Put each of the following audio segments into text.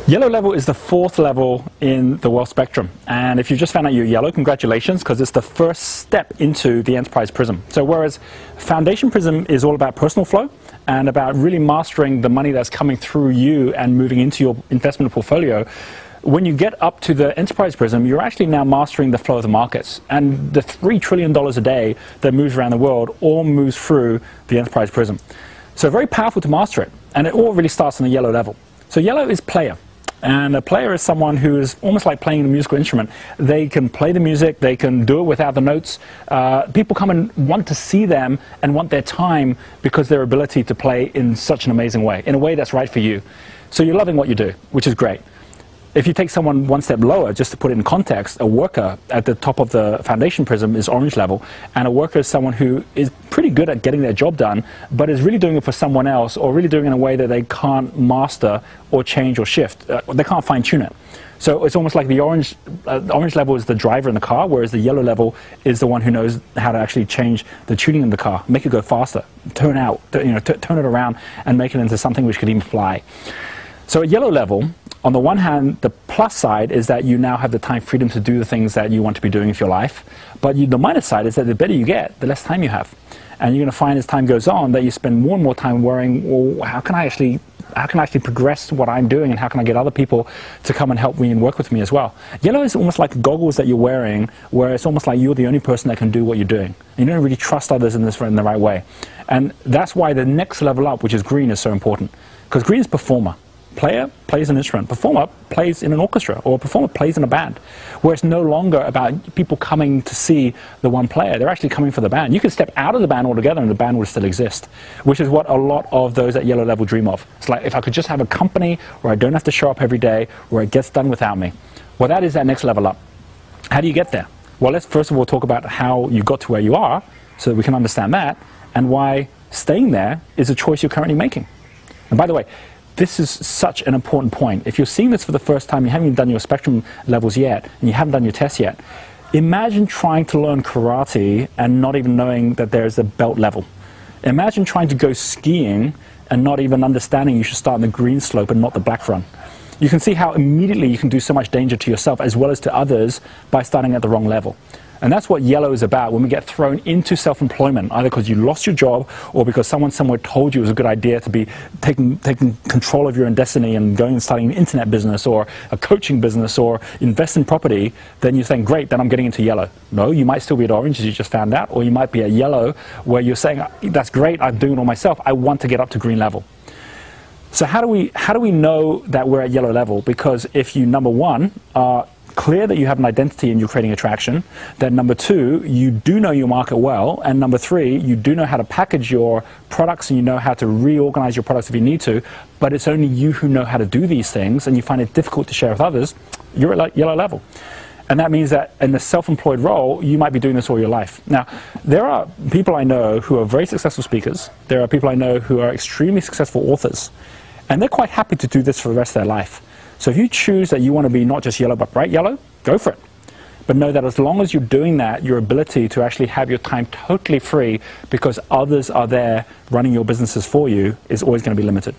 Yellow level is the 4th level in the wealth spectrum. And if you just found out you're yellow, congratulations, because it's the first step into the enterprise prism. So whereas foundation prism is all about personal flow and about really mastering the money that's coming through you and moving into your investment portfolio, when you get up to the enterprise prism, you're actually now mastering the flow of the markets. And the $3 trillion a day that moves around the world all moves through the enterprise prism. So very powerful to master it. And it all really starts on the yellow level. So yellow is player. And a player is someone who is almost like playing a musical instrument. They can play the music, they can do it without the notes. People come and want to see them and want their time because of their ability to play in such an amazing way, in a way that's right for you. So you're loving what you do, which is great. If you take someone one step lower, just to put it in context, a worker at the top of the foundation prism is orange level, and a worker is someone who is pretty good at getting their job done, but is really doing it for someone else, or really doing it in a way that they can't master or change or shift. They can't fine-tune it. So it's almost like the orange level is the driver in the car, whereas the yellow level is the one who knows how to actually change the tuning in the car, make it go faster, turn it around, and make it into something which could even fly. So at yellow level, on the one hand, the plus side is that you now have the time freedom to do the things that you want to be doing with your life. But the minus side is that the better you get, the less time you have. And you're going to find as time goes on that you spend more and more time worrying, well, how can I actually progress what I'm doing, and how can I get other people to come and help me and work with me as well? Yellow is almost like goggles that you're wearing, where it's almost like you're the only person that can do what you're doing. You don't really trust others in the right way. And that's why the next level up, which is green, is so important. Because green is performer. Player plays an instrument. Performer plays in an orchestra, or a performer plays in a band, where it's no longer about people coming to see the one player. They're actually coming for the band. You can step out of the band altogether and the band will still exist, which is what a lot of those at yellow level dream of. It's like, if I could just have a company where I don't have to show up every day, where it gets done without me. Well, that is that next level up. How do you get there? Well, let's first of all talk about how you got to where you are, so that we can understand that, and why staying there is a choice you're currently making. And by the way, this is such an important point. If you're seeing this for the first time, you haven't even done your spectrum levels yet, and you haven't done your tests yet, imagine trying to learn karate and not even knowing that there's a belt level. Imagine trying to go skiing and not even understanding you should start on the green slope and not the black run. You can see how immediately you can do so much danger to yourself as well as to others by starting at the wrong level. And that's what yellow is about when we get thrown into self-employment, either because you lost your job or because someone somewhere told you it was a good idea to be taking control of your own destiny and going and starting an internet business or a coaching business or invest in property. Then you think, great, then I'm getting into yellow. No, you might still be at orange, as you just found out, or you might be at yellow where you're saying, that's great, I'm doing it all myself, I want to get up to green level. So how do we know that we're at yellow level? Because if you, number one, are clear that you have an identity and you're creating attraction, then number two, you do know your market well, and number three, you do know how to package your products and you know how to reorganize your products if you need to, but it's only you who know how to do these things and you find it difficult to share with others, you're at yellow level. And that means that in the self-employed role, you might be doing this all your life. Now, there are people I know who are very successful speakers. There are people I know who are extremely successful authors, and they're quite happy to do this for the rest of their life. So if you choose that you want to be not just yellow but bright yellow, go for it. But know that as long as you're doing that, your ability to actually have your time totally free because others are there running your businesses for you is always going to be limited.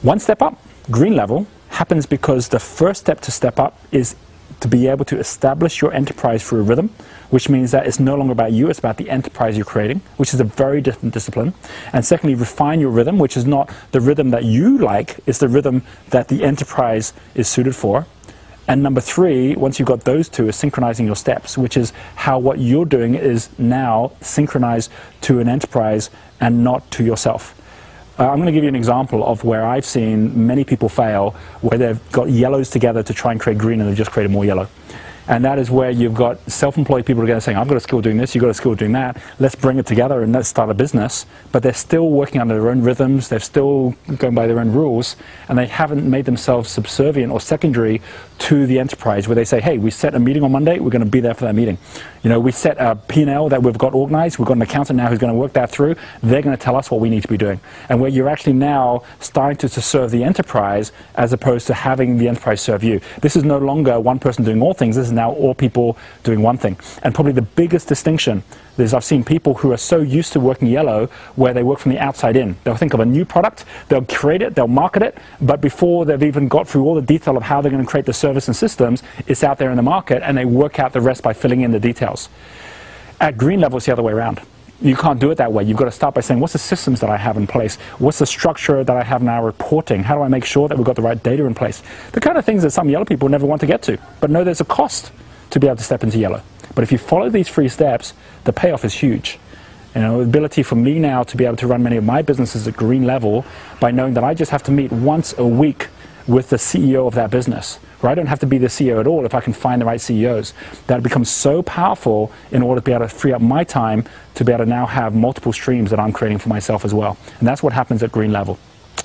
One step up, green level, happens because the first step to step up is to be able to establish your enterprise through a rhythm, which means that it's no longer about you, it's about the enterprise you're creating, which is a very different discipline. And secondly, refine your rhythm, which is not the rhythm that you like, it's the rhythm that the enterprise is suited for. And number three, once you've got those two, is synchronizing your steps, which is how what you're doing is now synchronized to an enterprise and not to yourself. I'm going to give you an example of where I've seen many people fail, where they've got yellows together to try and create green and they've just created more yellow. And that is where you've got self-employed people together saying, I've got a skill doing this, you've got a skill doing that, let's bring it together and let's start a business. But they're still working under their own rhythms, they're still going by their own rules, and they haven't made themselves subservient or secondary to the enterprise, where they say, hey, we set a meeting on Monday, we're going to be there for that meeting. You know, we set a P&L that we've got organized, we've got an accountant now who's going to work that through, they're going to tell us what we need to be doing. And where you're actually now starting to serve the enterprise as opposed to having the enterprise serve you. This is no longer one person doing all things, this is now all people doing one thing. And probably the biggest distinction is I've seen people who are so used to working yellow where they work from the outside in. They'll think of a new product, they'll create it, they'll market it, but before they've even got through all the detail of how they're going to create the service and systems, it's out there in the market, and they work out the rest by filling in the details. At green level, it's the other way around. You can't do it that way. You've got to start by saying, what's the systems that I have in place? What's the structure that I have now reporting? How do I make sure that we've got the right data in place? The kind of things that some yellow people never want to get to, but know there's a cost to be able to step into yellow. But if you follow these 3 steps, the payoff is huge. You know, the ability for me now to be able to run many of my businesses at green level by knowing that I just have to meet once a week with the CEO of that business, where I don't have to be the CEO at all if I can find the right CEOs. That becomes so powerful in order to be able to free up my time to be able to now have multiple streams that I'm creating for myself as well. And that's what happens at green level.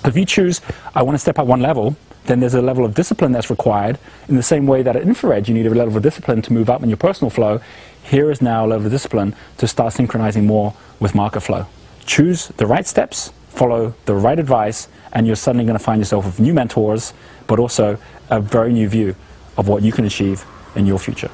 If you choose, I want to step up one level, then there's a level of discipline that's required. In the same way that at infrared you need a level of discipline to move up in your personal flow, here is now a level of discipline to start synchronizing more with market flow. Choose the right steps, follow the right advice, and you're suddenly going to find yourself with new mentors, but also a very new view of what you can achieve in your future.